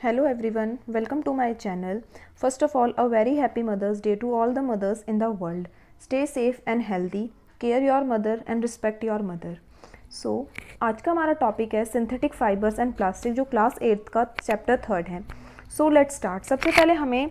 Hello everyone, welcome to my channel. First of all, a very happy Mother's Day to all the mothers in the world. Stay safe and healthy, care your mother and respect your mother. So, आज का हमारा topic है synthetic fibres and plastic जो class 8th का chapter 3rd है. So let's start. सबसे पहले हमें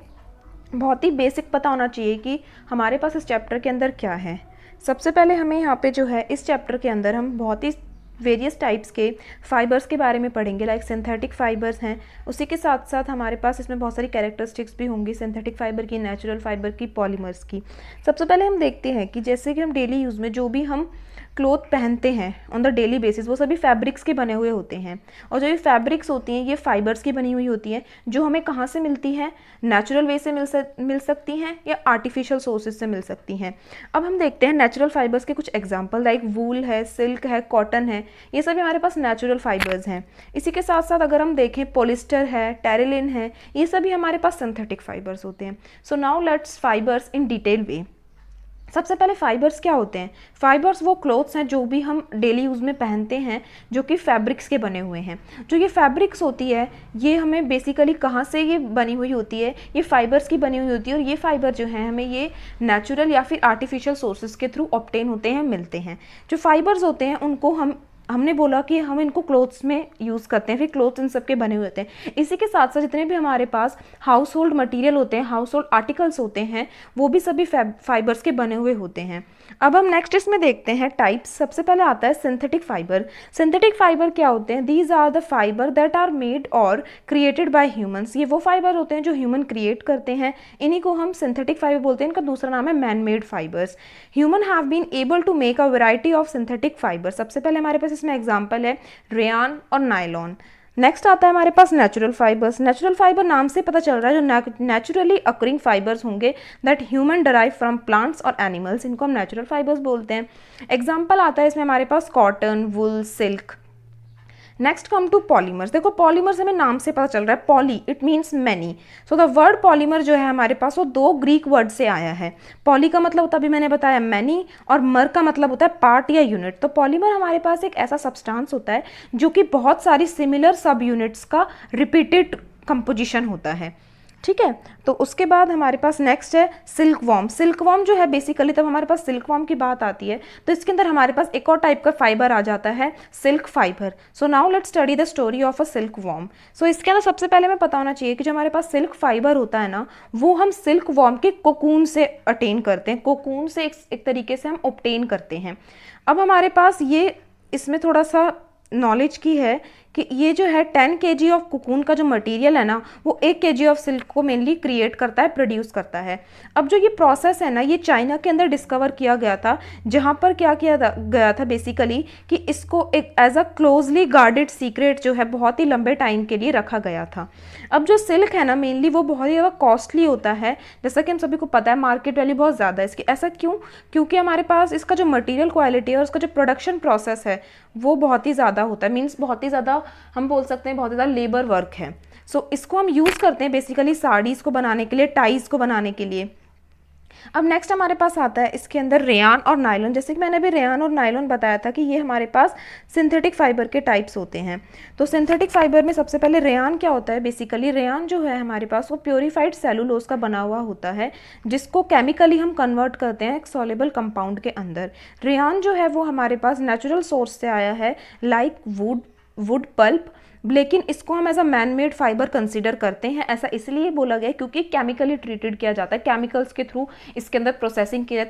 बहुत ही बेसिक पता होना चाहिए कि हमारे पास इस चैप्टर के अंदर क्या है. सबसे पहले हमें यहाँ पे जो है इस चैप्टर के अंदर हम बहुत ही वेरियस टाइप्स के फाइबर्स के बारे में पढ़ेंगे. लाइक सिंथेटिक फाइबर्स हैं, उसी के साथ साथ हमारे पास इसमें बहुत सारी कैरेक्टरिस्टिक्स भी होंगी सिंथेटिक फाइबर की, नेचुरल फाइबर की, पॉलीमर्स की. सबसे पहले हम देखते हैं कि जैसे कि हम डेली यूज़ में जो भी हम क्लोथ पहनते हैं ऑन द डेली बेसिस वो सभी फैब्रिक्स के बने हुए होते हैं. और जो ये फैब्रिक्स होती हैं ये फाइबर्स की बनी हुई होती हैं जो हमें कहाँ से मिलती हैं, नेचुरल वे से मिल सकती हैं या आर्टिफिशियल सोर्सेज से मिल सकती हैं. अब हम देखते हैं नेचुरल फाइबर्स के कुछ एग्जांपल. लाइक वूल है, सिल्क है, कॉटन है, ये सभी हमारे पास नेचुरल फाइबर्स हैं. इसी के साथ साथ अगर हम देखें पॉलिस्टर है, टेरिलिन है, ये सभी हमारे पास सिंथेटिक फाइबर्स होते हैं. सो now let's fibres in detail वे. सबसे पहले फाइबर्स क्या होते हैं. फाइबर्स वो क्लोथ्स हैं जो भी हम डेली यूज़ में पहनते हैं जो कि फैब्रिक्स के बने हुए हैं. जो ये फैब्रिक्स होती है ये हमें बेसिकली कहाँ से ये बनी हुई होती है, ये फाइबर्स की बनी हुई होती है. और ये फाइबर जो है हमें ये नेचुरल या फिर आर्टिफिशियल सोर्सेज के थ्रू ऑब्टेन होते हैं, मिलते हैं. जो फाइबर्स होते हैं उनको हमने बोला कि हम इनको क्लोथ्स में यूज़ करते हैं, फिर क्लोथ्स इन सब के बने हुए होते हैं. इसी के साथ साथ जितने भी हमारे पास हाउस होल्ड मटीरियल होते हैं, हाउस होल्ड आर्टिकल्स होते हैं, वो भी सभी फाइबर्स के बने हुए होते हैं. अब हम नेक्स्ट इसमें देखते हैं टाइप्स. सबसे पहले आता है सिंथेटिक फाइबर. सिंथेटिक फाइबर क्या होते हैं. These are the fibre that are made और क्रिएटेड बाय ह्यूमंस. ये वो फाइबर होते हैं जो ह्यूमन क्रिएट करते हैं, इन्हीं को हम सिंथेटिक फाइबर बोलते हैं. इनका दूसरा नाम है man made fibres. Human have been able to make a variety of synthetic fibre. सबसे पहले हमारे पास इसमें एग्जाम्पल है रेयान और नायलॉन. नेक्स्ट आता है हमारे पास नेचुरल फाइबर्स. नेचुरल फाइबर नाम से पता चल रहा है जो नेचुरली अकरिंग फाइबर्स होंगे that human derive from plants और एनिमल्स, इनको हम नेचुरल फाइबर्स बोलते हैं. एग्जाम्पल आता है इसमें हमारे पास cotton, wool, silk. Next come to polymers. देखो पॉलीमर्स हमें नाम से पता चल रहा है, poly it means many. So the word polymer जो है हमारे पास वो दो ग्रीक वर्ड से आया है. पॉली का मतलब होता है, अभी मैंने बताया, मैनी, और मर का मतलब होता है पार्ट या यूनिट. तो पॉलीमर हमारे पास एक ऐसा सब्सटेंस होता है जो कि बहुत सारी सिमिलर सब यूनिट्स का रिपीटेड कंपोजिशन होता है. ठीक है. तो उसके बाद हमारे पास नेक्स्ट है सिल्क वॉर्म. सिल्क वॉर्म जो है बेसिकली तब हमारे पास सिल्क वॉर्म की बात आती है तो इसके अंदर हमारे पास एक और टाइप का फाइबर आ जाता है, silk fibre. So now let's study the story of a silk worm. So इसके अंदर सबसे पहले हमें पता होना चाहिए कि जो हमारे पास सिल्क फाइबर होता है ना वो हम सिल्क वॉर्म के कोकून से अटेन करते हैं, कोकून से एक तरीके से हम ऑब्टेन करते हैं. अब हमारे पास ये इसमें थोड़ा सा नॉलेज की है कि ये जो है 10 kg ऑफ कोकून का जो मटेरियल है ना वो 1 kg ऑफ सिल्क को मेनली क्रिएट करता है, प्रोड्यूस करता है. अब जो ये प्रोसेस है ना ये चाइना के अंदर डिस्कवर किया गया था, जहाँ पर क्या किया गया था बेसिकली कि इसको एक as a closely guarded secret जो है बहुत ही लंबे टाइम के लिए रखा गया था. अब जो सिल्क है ना मेनली वो बहुत ही ज़्यादा कॉस्टली होता है, जैसा कि हम सभी को पता है मार्केट वैल्यू बहुत ज़्यादा है इसकी. ऐसा क्यों? क्योंकि हमारे पास इसका जो मटीरियल क्वालिटी है और उसका जो प्रोडक्शन प्रोसेस है वो बहुत ही ज़्यादा होता है. मीन्स बहुत ही ज़्यादा हम बोल सकते हैं बहुत ज़्यादा लेबर वर्क है. सो इसको हम यूज़ करते हैं बेसिकली साड़ीज़ को बनाने के लिए, टाइज़ को बनाने के लिए. अब नेक्स्ट हमारे पास आता है इसके अंदर रेयान और नायलॉन. जैसे कि मैंने अभी रेयान और नायलॉन बताया था कि ये हमारे पास सिंथेटिक फाइबर के टाइप्स होते हैं. तो सिंथेटिक फाइबर में सबसे पहले रेयान क्या होता है. बेसिकली रेयान जो है हमारे पास वो प्योरीफाइड सेलुलोज का बना हुआ होता है जिसको केमिकली हम कन्वर्ट करते हैं एक सॉल्युबल कंपाउंड के अंदर. रेयान जो है वो हमारे पास नेचुरल सोर्स से आया है लाइक वुड पल्प, लेकिन इसको हम as a man made fibre consider करते हैं. ऐसा इसलिए बोला गया क्योंकि केमिकली ट्रीटेड किया जाता है, केमिकल्स के थ्रू इसके अंदर प्रोसेसिंग की जाए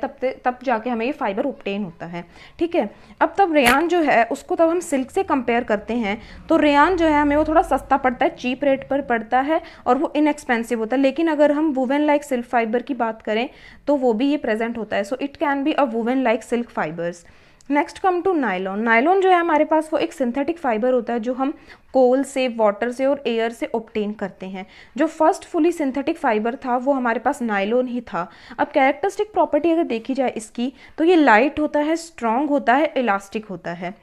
तब जाके हमें ये फाइबर ऑब्टेन होता है. ठीक है. अब तब रेयान जो है उसको तब हम सिल्क से कंपेयर करते हैं तो रेयान जो है हमें वो थोड़ा सस्ता पड़ता है, चीप रेट पर पड़ता है और वो इनएक्सपेंसिव होता है. लेकिन अगर हम वुवन लाइक सिल्क फाइबर की बात करें तो वो भी ये प्रेजेंट होता है. So it can be a woven like silk fibres. Next come to nylon. Nylon जो है हमारे पास वो एक सिंथेटिक फाइबर होता है जो हम कोल से, वाटर से और एयर से ऑब्टेन करते हैं. जो फर्स्ट फुली सिंथेटिक फाइबर था वो हमारे पास नायलॉन ही था. अब कैरेक्टरिस्टिक प्रॉपर्टी अगर देखी जाए इसकी तो ये लाइट होता है, स्ट्रॉन्ग होता है, इलास्टिक होता है.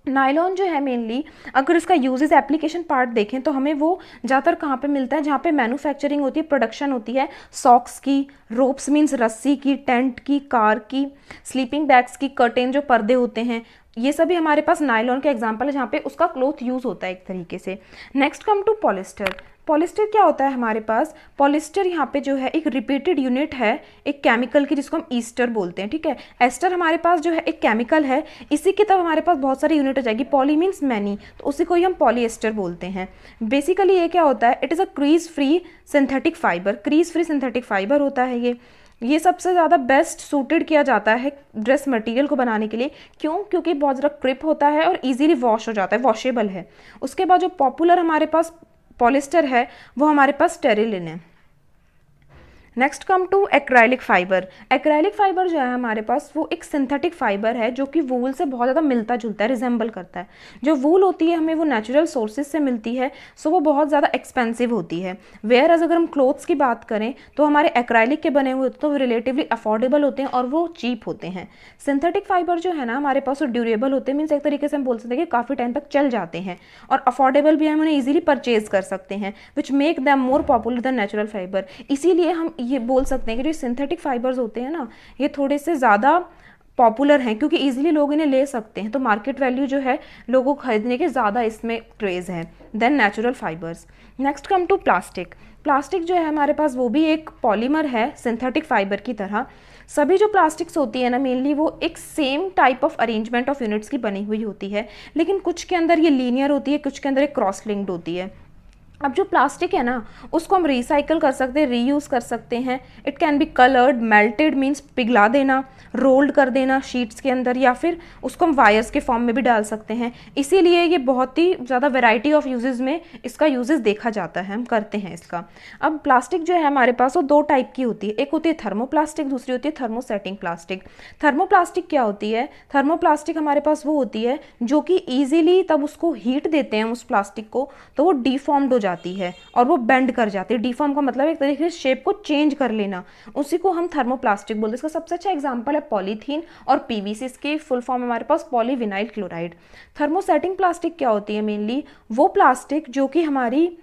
नायलॉन जो है मेनली अगर इसका यूजेस एप्लीकेशन पार्ट देखें तो हमें वो ज़्यादातर कहाँ पे मिलता है, जहाँ पे मैन्युफैक्चरिंग होती है, प्रोडक्शन होती है सॉक्स की, रोप्स मीन्स रस्सी की, टेंट की, कार की, स्लीपिंग बैग्स की, कर्टेन जो पर्दे होते हैं, ये सभी हमारे पास नायलॉन के एग्जाम्पल है जहाँ पे उसका क्लोथ यूज़ होता है एक तरीके से। Next come to polyester. Polyester क्या होता है हमारे पास? पॉलिस्टर यहाँ पे जो है एक रिपीटेड यूनिट है एक केमिकल की, जिसको हम ईस्टर बोलते हैं, ठीक है। एस्टर हमारे पास जो है एक केमिकल है, इसी की तरह हमारे पास बहुत सारी यूनिट हो जाएगी। पॉली मीन्स मैनी, तो उसी को ही हम पॉलीएस्टर बोलते हैं। बेसिकली ये क्या होता है? It is a crease free synthetic fibre. Crease free synthetic fibre होता है ये सबसे ज़्यादा बेस्ट सूटेड किया जाता है ड्रेस मटेरियल को बनाने के लिए। क्यों? क्योंकि बहुत ज़्यादा क्रिप होता है और इजीली वॉश हो जाता है, वॉशेबल है। उसके बाद जो पॉपुलर हमारे पास पॉलिस्टर है वो हमारे पास स्टेरिलिन है। Next come to acrylic fibre. Acrylic fibre जो है हमारे पास वो एक सिंथेटिक फाइबर है जो कि वूल से बहुत ज़्यादा मिलता जुलता है, रिजेंबल करता है। जो वूल होती है हमें वो नेचुरल सोर्सेज से मिलती है, सो वो बहुत ज़्यादा एक्सपेंसिव होती है। वेयर एज अगर हम क्लोथ्स की बात करें तो हमारे एक्राइलिक के बने हुए होते हैं तो वो रिलेटिवली अफोर्डेबल होते हैं और वो चीप होते हैं। सिंथेटिक फाइबर जो है ना हमारे पास वो ड्यूरेबल होते हैं, मीन्स एक तरीके से हम बोल सकते हैं कि काफ़ी टाइम तक चल जाते हैं, और अफोर्डेबल भी हम उन्हें ईजिली परचेज कर सकते हैं, which make them more popular than natural fibre. इसीलिए हम ये बोल सकते हैं कि जो सिंथेटिक फाइबर्स होते हैं ना ये थोड़े से ज़्यादा पॉपुलर हैं क्योंकि इजीली लोग इन्हें ले सकते हैं, तो मार्केट वैल्यू जो है लोगों को खरीदने के ज़्यादा इसमें क्रेज़ है than natural fibres. Next come to plastic. Plastic जो है हमारे पास वो भी एक पॉलीमर है सिंथेटिक फाइबर की तरह। सभी जो प्लास्टिक्स होती है ना मेनली वो एक same type of arrangement of units की बनी हुई होती है, लेकिन कुछ के अंदर ये लीनियर होती है, कुछ के अंदर एक क्रॉस लिंक्ड होती है। अब जो प्लास्टिक है ना उसको हम रिसाइकल कर सकते हैं, रीयूज़ कर सकते हैं। It can be coloured, melted means पिघला देना, रोल्ड कर देना शीट्स के अंदर, या फिर उसको हम वायर्स के फॉर्म में भी डाल सकते हैं। इसीलिए ये बहुत ही ज़्यादा वैरायटी ऑफ यूजेस में इसका यूजेस देखा जाता है, हम करते हैं इसका। अब प्लास्टिक जो है हमारे पास वो दो टाइप की होती है, एक होती है थर्मोप्लास्टिक, दूसरी होती है थर्मोसेटिंग प्लास्टिक। थर्मोप्लास्टिक क्या होती है? थर्मोप्लास्टिक हमारे पास वो होती है जो कि ईजिली तब उसको हीट देते हैं उस प्लास्टिक को तो वो डिफॉर्म्ड हो जाती है और वो बेंड कर जाती है। डिफॉर्म का मतलब एक तरीके से शेप को चेंज कर लेना, उसी को हम थर्मोप्लास्टिक बोलते हैं। इसका सबसे अच्छा एग्जांपल है पॉलीथीन और पीवीसी। इसके फुल फॉर्म हमारे पास पॉलीविनाइल क्लोराइड। थर्मोसेटिंग प्लास्टिक क्या होती है? मेनली वो प्लास्टिक जो कि हमारी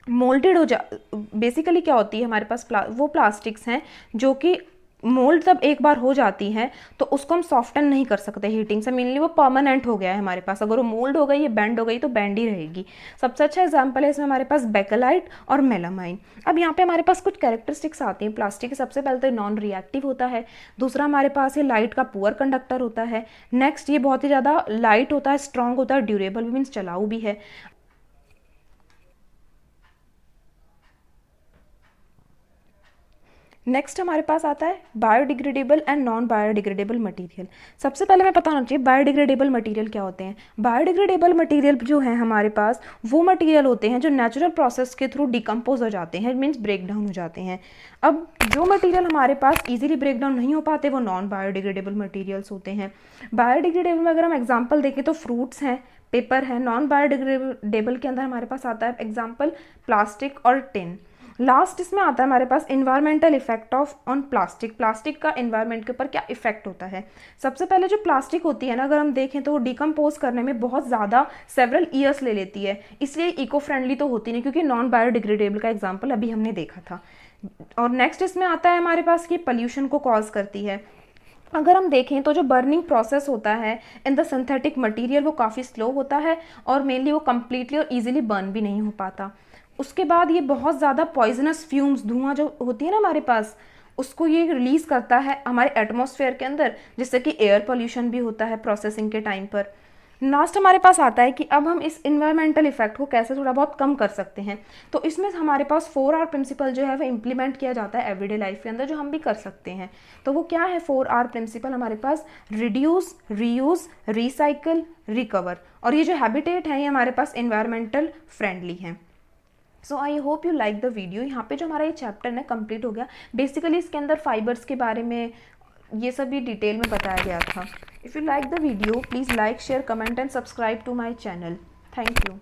मोल्डेड हो जा, बेसिकली क्या होती है हमारे पास वो प्लास्टिक्स हैं जो कि मोल्ड तब एक बार हो जाती हैं तो उसको हम सॉफ्टन नहीं कर सकते हीटिंग से, मेनली वो परमानेंट हो गया है हमारे पास। अगर वो मोल्ड हो गई या बेंड हो गई तो बेंड ही रहेगी। सबसे अच्छा एग्जांपल है इसमें हमारे पास बेकेलाइट और मेलामाइन। अब यहाँ पे हमारे पास कुछ कैरेक्टरिस्टिक्स आती हैं प्लास्टिक की। सबसे पहले तो नॉन रिएक्टिव होता है, दूसरा हमारे पास ये लाइट का पुअर कंडक्टर होता है, नेक्स्ट ये बहुत ही ज़्यादा लाइट होता है, स्ट्रॉन्ग होता है, ड्यूरेबल मीन्स चलाऊ भी है। नेक्स्ट हमारे पास आता है biodegradable and non biodegradable material. सबसे पहले मैं पता होना चाहिए बायोडिग्रेडेबल मटेरियल क्या होते हैं। बायोडिग्रेडेबल मटेरियल जो है हमारे पास वो मटेरियल होते हैं जो नेचुरल प्रोसेस के थ्रू डिकम्पोज हो जाते हैं, मीन्स ब्रेक डाउन हो जाते हैं। अब जो मटेरियल हमारे पास इजीली ब्रेक डाउन नहीं हो पाते वो नॉन बायोडिग्रेडेबल मटेरियल्स होते हैं। बायोडिग्रेडेबल में अगर हम एग्जाम्पल देखें तो फ्रूट्स हैं, पेपर है। नॉन बायोडिग्रेडेबल के अंदर हमारे पास आता है एग्जाम्पल प्लास्टिक और टिन। लास्ट इसमें आता है हमारे पास environmental effect of on plastic. Plastic का इन्वायरमेंट के ऊपर क्या इफेक्ट होता है। सबसे पहले जो प्लास्टिक होती है ना अगर हम देखें तो वो डिकम्पोज करने में बहुत ज़्यादा सेवरल ईयर्स ले लेती है, इसलिए इको फ्रेंडली तो होती नहीं क्योंकि नॉन बायोडिग्रेडेबल का एग्जाम्पल अभी हमने देखा था। और नेक्स्ट इसमें आता है हमारे पास कि पॉल्यूशन को कॉज करती है। अगर हम देखें तो जो बर्निंग प्रोसेस होता है इन द सिंथेटिक मटेरियल वो काफ़ी स्लो होता है और मेनली वो कम्प्लीटली और ईजिली बर्न भी नहीं हो पाता। उसके बाद ये बहुत ज़्यादा पॉइजनस फ्यूम्स, धुआं जो होती है ना हमारे पास, उसको ये रिलीज़ करता है हमारे एटमॉस्फेयर के अंदर, जिससे कि एयर पोल्यूशन भी होता है प्रोसेसिंग के टाइम पर। लास्ट हमारे पास आता है कि अब हम इस इन्वायरमेंटल इफेक्ट को कैसे थोड़ा बहुत कम कर सकते हैं। तो इसमें हमारे पास 4R प्रिंसिपल जो है वो इम्प्लीमेंट किया जाता है एवरीडे लाइफ के अंदर, जो हम भी कर सकते हैं। तो वो क्या है 4R प्रिंसिपल हमारे पास? Reduce, reuse, recycle, recover. और ये जो हैबिटेट है ये हमारे पास इन्वायरमेंटल फ्रेंडली है। So I hope you like the video. यहाँ पे जो हमारा ये चैप्टर है कंप्लीट हो गया। बेसिकली इसके अंदर फाइबर्स के बारे में ये सभी डिटेल में बताया गया था। If you like the video please like, share, comment and subscribe to my channel. Thank you.